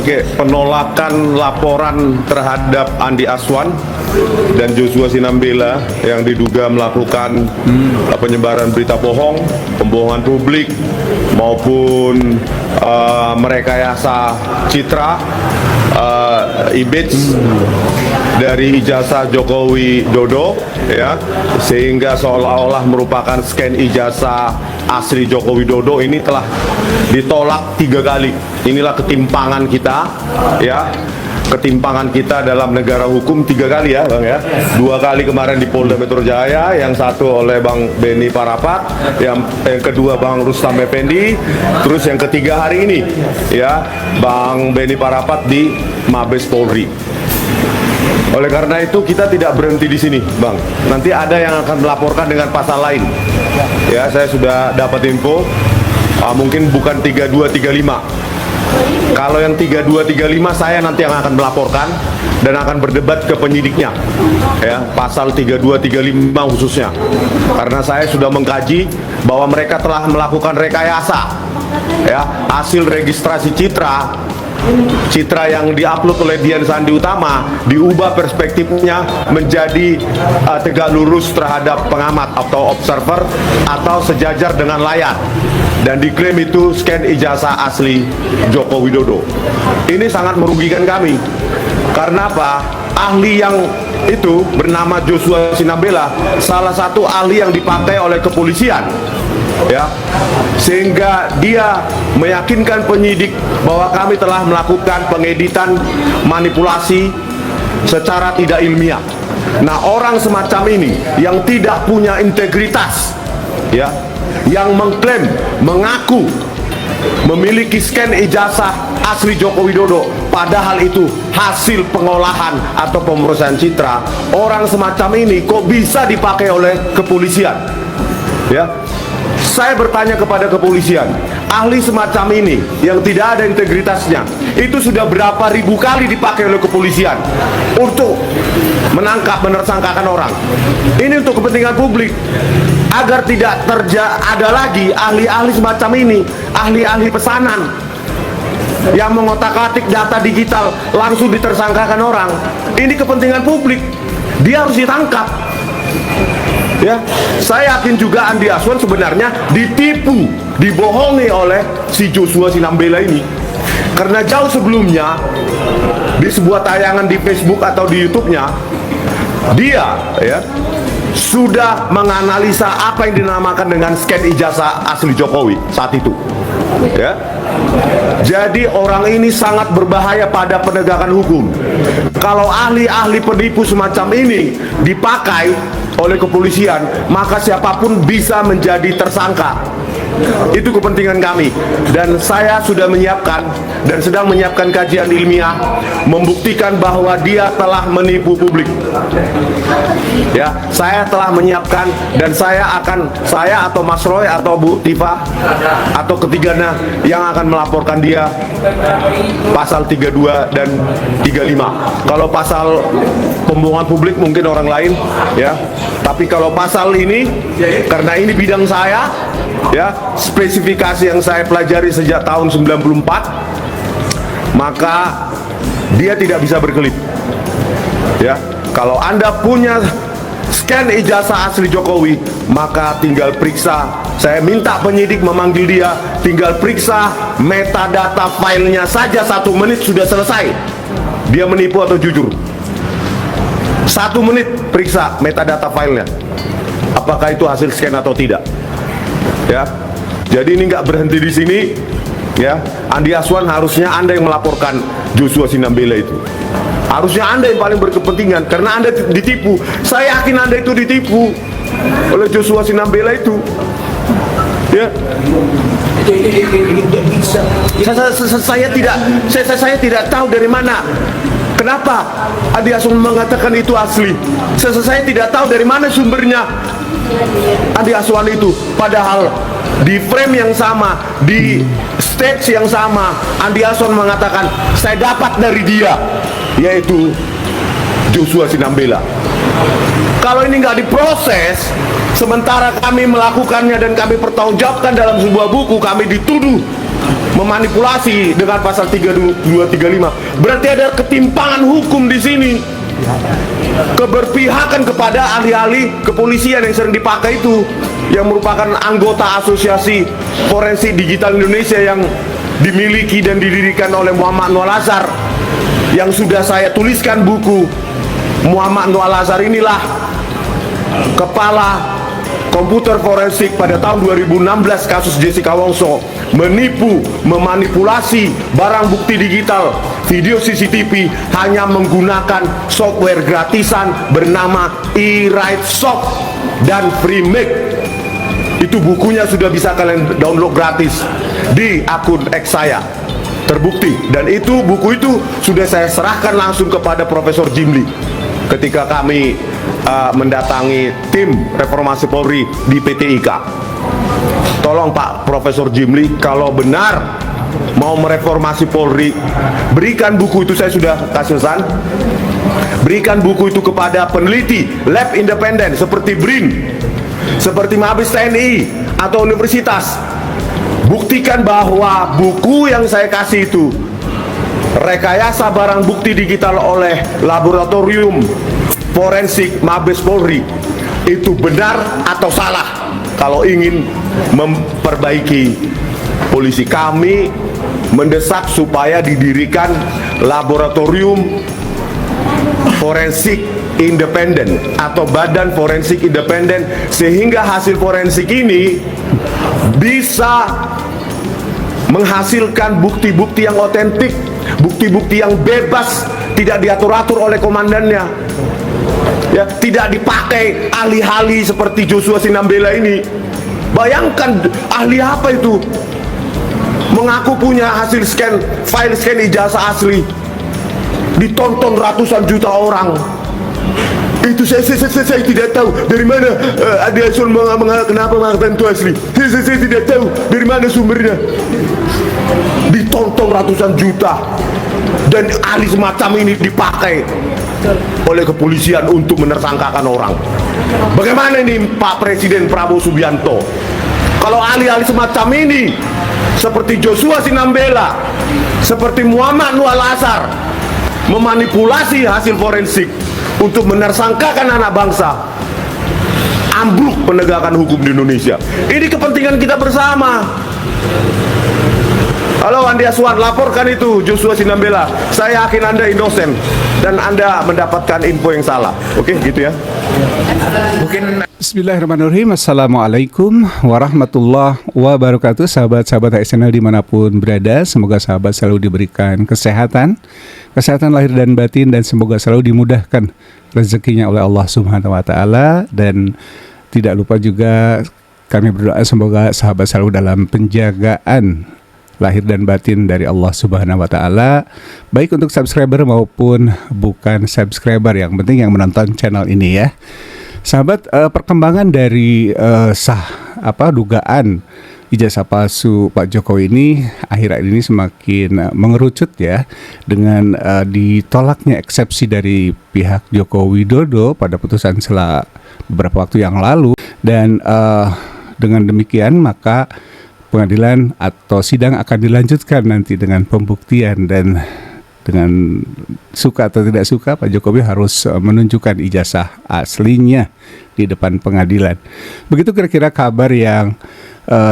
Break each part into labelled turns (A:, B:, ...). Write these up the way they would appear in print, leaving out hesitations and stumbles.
A: Oke, penolakan laporan terhadap Andi Aswan dan Joshua Sinambela yang diduga melakukan penyebaran berita bohong, pembohongan publik maupun merekayasa citra image dari ijazah Jokowi Dodo, ya, sehingga seolah-olah merupakan scan ijazah asli Jokowi Dodo ini telah ditolak 3 kali. Inilah ketimpangan kita, ya, ketimpangan kita dalam negara hukum 3 kali ya Bang ya. 2 kali kemarin di Polda Metro Jaya, yang satu oleh Bang Beni Parapat, yang kedua Bang Rustam Effendi, terus yang ketiga hari ini ya Bang Beni Parapat di Mabes Polri. Oleh karena itu kita tidak berhenti di sini, Bang. Nanti ada yang akan melaporkan dengan pasal lain. Ya, saya sudah dapat info, mungkin bukan 3235. Kalau yang 3235 saya nanti yang akan melaporkan dan akan berdebat ke penyidiknya, ya, pasal 3235 khususnya. Karena saya sudah mengkaji bahwa mereka telah melakukan rekayasa, ya, hasil registrasi citra yang diupload oleh Dian Sandi Utama diubah perspektifnya menjadi tegak lurus terhadap pengamat atau observer atau sejajar dengan layar, dan diklaim itu scan ijazah asli Joko Widodo. Ini sangat merugikan kami. Karena apa? Ahli yang itu bernama Joshua Sinambela, salah satu ahli yang dipakai oleh kepolisian, ya, sehingga dia meyakinkan penyidik bahwa kami telah melakukan pengeditan manipulasi secara tidak ilmiah. Nah, orang semacam ini yang tidak punya integritas, ya, yang mengklaim, mengaku memiliki scan ijazah asli Joko Widodo, padahal itu hasil pengolahan atau pemrosesan citra, orang semacam ini kok bisa dipakai oleh kepolisian, ya. Saya bertanya kepada kepolisian, ahli semacam ini yang tidak ada integritasnya itu sudah berapa ribu kali dipakai oleh kepolisian untuk menangkap, menersangkakan orang. Ini untuk kepentingan publik, agar tidak ada lagi ahli-ahli semacam ini, ahli-ahli pesanan yang mengotak-atik data digital langsung ditersangkakan orang. Ini kepentingan publik, dia harus ditangkap. Ya, saya yakin juga Andi Aswan sebenarnya ditipu, dibohongi oleh si Joshua Sinambela ini. Karena jauh sebelumnya di sebuah tayangan di Facebook atau di YouTube-nya, dia, ya, sudah menganalisa apa yang dinamakan dengan scan ijazah asli Jokowi saat itu, ya. Jadi orang ini sangat berbahaya pada penegakan hukum. Kalau ahli-ahli penipu semacam ini dipakai oleh kepolisian, maka siapapun bisa menjadi tersangka. Itu kepentingan kami, dan saya sudah menyiapkan dan sedang menyiapkan kajian ilmiah membuktikan bahwa dia telah menipu publik. Ya, saya telah menyiapkan, dan saya atau Mas Roy atau Bu Tifa atau ketiganya yang akan melaporkan dia pasal 32 dan 35. Kalau pasal pembohongan publik mungkin orang lain, ya. Tapi kalau pasal ini, karena ini bidang saya, ya, spesifikasi yang saya pelajari sejak tahun 94, maka dia tidak bisa berkelit. Ya, kalau Anda punya scan ijazah asli Jokowi, maka tinggal periksa. Saya minta penyidik memanggil dia, tinggal periksa metadata filenya saja, 1 menit sudah selesai. Dia menipu atau jujur. 1 menit periksa metadata filenya, apakah itu hasil scan atau tidak. Ya, jadi ini nggak berhenti di sini, ya. Andi Aswan harusnya Anda yang melaporkan Joshua Sinambela itu. Harusnya Anda yang paling berkepentingan, karena Anda ditipu. Saya yakin Anda itu ditipu oleh Joshua Sinambela itu, ya. Saya tidak tahu dari mana. Kenapa Andi Aswan mengatakan itu asli? Saya tidak tahu dari mana sumbernya Andi Aswan itu. Padahal di frame yang sama, di stage yang sama, Andi Aswan mengatakan saya dapat dari dia, yaitu Joshua Sinambela. Kalau ini nggak diproses, sementara kami melakukannya dan kami pertanggungjawabkan dalam sebuah buku, kami dituduh memanipulasi dengan pasal 3235. Berarti ada ketimpangan hukum di sini. Keberpihakan kepada ahli-ahli kepolisian yang sering dipakai itu, yang merupakan anggota Asosiasi Forensik Digital Indonesia yang dimiliki dan didirikan oleh Muhammad Nuh Al-Azhar, yang sudah saya tuliskan buku. Muhammad Nuh Al-Azhar inilah kepala komputer forensik pada tahun 2016 kasus Jessica Wongso, menipu, memanipulasi barang bukti digital, video CCTV hanya menggunakan software gratisan bernama eWriteSoft dan FreeMake. Itu bukunya sudah bisa kalian download gratis di akun X saya, terbukti. Dan itu buku itu sudah saya serahkan langsung kepada Profesor Jimli ketika kami mendatangi tim reformasi Polri di PT IKA. Tolong Pak Profesor Jimli, kalau benar mau mereformasi Polri, berikan buku itu, saya sudah kasih pesan, berikan buku itu kepada peneliti lab independen seperti BRIN, seperti Mabes TNI atau universitas. Buktikan bahwa buku yang saya kasih itu, rekayasa barang bukti digital oleh laboratorium forensik Mabes Polri, itu benar atau salah. Kalau ingin memperbaiki polisi, kami mendesak supaya didirikan laboratorium forensik independen atau badan forensik independen, sehingga hasil forensik ini bisa menghasilkan bukti-bukti yang otentik, bukti-bukti yang bebas, tidak diatur-atur oleh komandannya, ya, tidak dipakai ahli-ahli seperti Joshua Sinambela ini. Bayangkan ahli apa itu, mengaku punya hasil scan, file scan ijazah asli, ditonton ratusan juta orang. Itu saya tidak tahu dari mana ada kenapa mengatakan itu asli. Saya tidak tahu dari mana sumbernya. Ditonton ratusan juta, dan ahli semacam ini dipakai oleh kepolisian untuk menersangkakan orang. Bagaimana ini Pak Presiden Prabowo Subianto? Kalau ahli-ahli semacam ini seperti Joshua Sinambela, seperti Muhammad Nuh Al-Azhar memanipulasi hasil forensik untuk menersangkakan anak bangsa, ambruk penegakan hukum di Indonesia. Ini kepentingan kita bersama. Halo Andi Aswan, laporkan itu Joshua Sinambela. Saya yakin Anda inosen dan Anda mendapatkan info yang salah. Oke, gitu ya.
B: Mungkin. Bismillahirrahmanirrahim. Assalamualaikum warahmatullahi wabarakatuh. Sahabat-sahabat HSNL dimanapun berada, semoga sahabat selalu diberikan kesehatan lahir dan batin, dan semoga selalu dimudahkan rezekinya oleh Allah Subhanahu wa Ta'ala. Dan tidak lupa juga kami berdoa semoga sahabat selalu dalam penjagaan lahir dan batin dari Allah Subhanahu wa Ta'ala, baik untuk subscriber maupun bukan subscriber. Yang penting yang menonton channel ini ya. Sahabat, perkembangan dari dugaan ijazah palsu Pak Jokowi ini akhir-akhir ini semakin mengerucut ya, dengan ditolaknya eksepsi dari pihak Joko Widodo pada putusan sela beberapa waktu yang lalu. Dan dengan demikian maka pengadilan atau sidang akan dilanjutkan nanti dengan pembuktian, dan dengan suka atau tidak suka Pak Jokowi harus menunjukkan ijazah aslinya di depan pengadilan. Begitu kira-kira kabar yang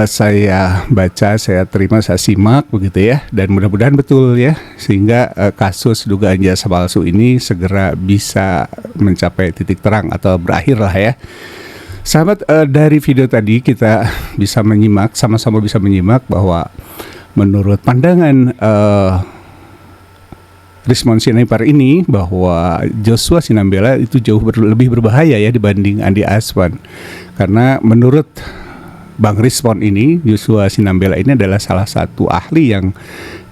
B: saya baca, saya terima, saya simak begitu ya, dan mudah-mudahan betul ya, sehingga kasus dugaan ijazah palsu ini segera bisa mencapai titik terang atau berakhir lah ya. Sahabat, dari video tadi kita bisa menyimak, sama-sama bisa menyimak bahwa menurut pandangan Rismon Sianipar ini, bahwa Joshua Sinambela itu jauh lebih berbahaya ya dibanding Andi Aswan. Karena menurut Bang Rismon ini, Joshua Sinambela ini adalah salah satu ahli yang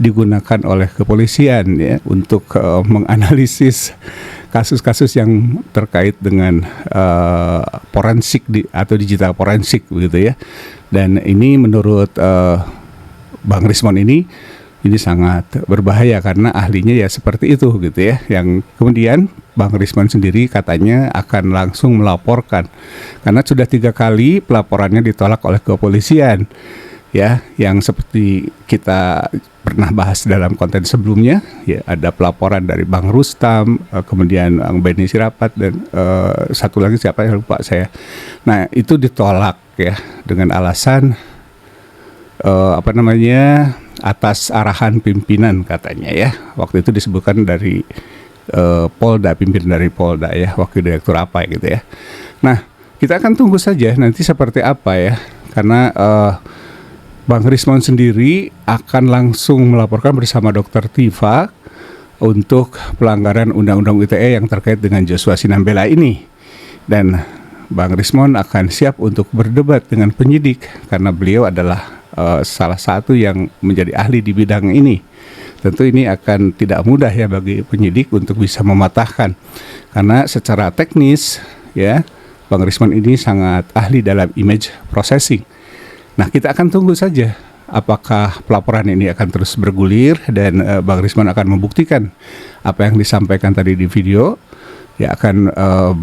B: digunakan oleh kepolisian ya untuk menganalisis kasus-kasus yang terkait dengan forensik atau digital forensik begitu ya. Dan ini menurut Bang Rismon ini sangat berbahaya karena ahlinya ya seperti itu gitu ya. Yang kemudian Bang Rismon sendiri katanya akan langsung melaporkan, karena sudah 3 kali pelaporannya ditolak oleh kepolisian. ya, yang seperti kita pernah bahas dalam konten sebelumnya, ya, ada pelaporan dari Bang Rustam, kemudian Bang Beni Sirapat, dan satu lagi siapa ya, lupa saya. Nah, itu ditolak ya dengan alasan atas arahan pimpinan katanya ya. Waktu itu disebutkan dari Polda, pimpinan dari Polda ya, wakil direktur apa gitu ya. Nah, kita akan tunggu saja nanti seperti apa ya, karena Bang Rismon sendiri akan langsung melaporkan bersama Dr. Tifa untuk pelanggaran Undang-Undang ITE yang terkait dengan Joshua Sinambela ini. Dan Bang Rismon akan siap untuk berdebat dengan penyidik karena beliau adalah salah satu yang menjadi ahli di bidang ini. Tentu ini akan tidak mudah ya bagi penyidik untuk bisa mematahkan, karena secara teknis ya Bang Rismon ini sangat ahli dalam image processing. Nah, kita akan tunggu saja apakah pelaporan ini akan terus bergulir dan Bang Rismon akan membuktikan apa yang disampaikan tadi di video, ya akan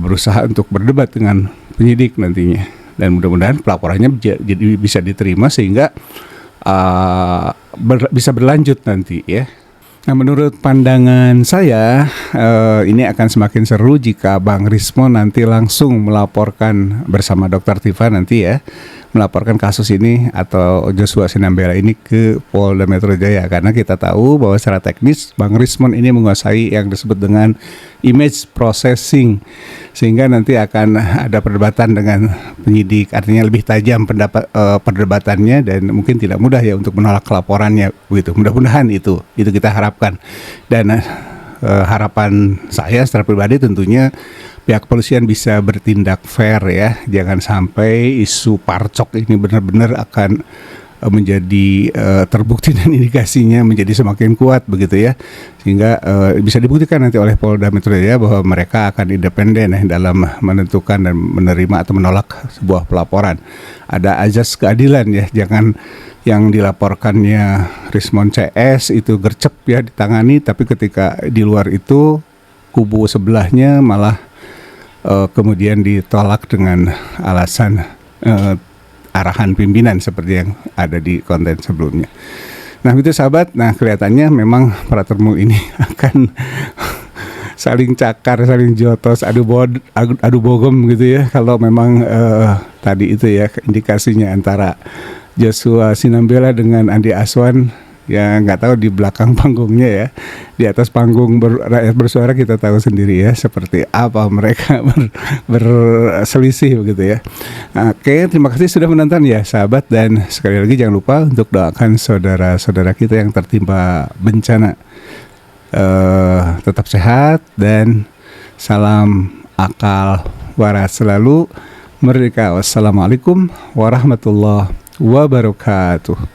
B: berusaha untuk berdebat dengan penyidik nantinya, dan mudah-mudahan pelaporannya jadi bisa diterima sehingga bisa berlanjut nanti ya. Nah, menurut pandangan saya ini akan semakin seru jika Bang Rismon nanti langsung melaporkan bersama Dr. Tifa nanti ya, melaporkan kasus ini atau Joshua Sinambela ini ke Polda Metro Jaya, karena kita tahu bahwa secara teknis Bang Rismon ini menguasai yang disebut dengan image processing, sehingga nanti akan ada perdebatan dengan penyidik, artinya lebih tajam perdebatannya dan mungkin tidak mudah ya untuk menolak laporannya begitu. Mudah-mudahan itu kita harapkan, dan harapan saya secara pribadi tentunya pihak kepolisian bisa bertindak fair ya, jangan sampai isu parcok ini benar-benar akan menjadi terbukti dan indikasinya menjadi semakin kuat begitu ya, sehingga bisa dibuktikan nanti oleh Polda Metro Jaya bahwa mereka akan independen dalam menentukan dan menerima atau menolak sebuah pelaporan. Ada azas keadilan ya, jangan yang dilaporkannya Rismon CS itu gercep ya ditangani, tapi ketika di luar itu kubu sebelahnya malah kemudian ditolak dengan alasan arahan pimpinan seperti yang ada di konten sebelumnya. Nah itu sahabat, nah kelihatannya memang para termu ini akan saling cakar, saling jotos, adu bogem gitu ya. Kalau memang tadi itu ya indikasinya antara Joshua Sinambela dengan Andi Aswan, ya nggak tahu di belakang panggungnya ya, di atas panggung rakyat bersuara kita tahu sendiri ya seperti apa mereka berselisih begitu ya. Oke, terima kasih sudah menonton ya sahabat, dan sekali lagi jangan lupa untuk doakan saudara-saudara kita yang tertimpa bencana. Tetap sehat dan salam akal waras selalu. Merdeka. Wassalamualaikum warahmatullahi wabarakatuh.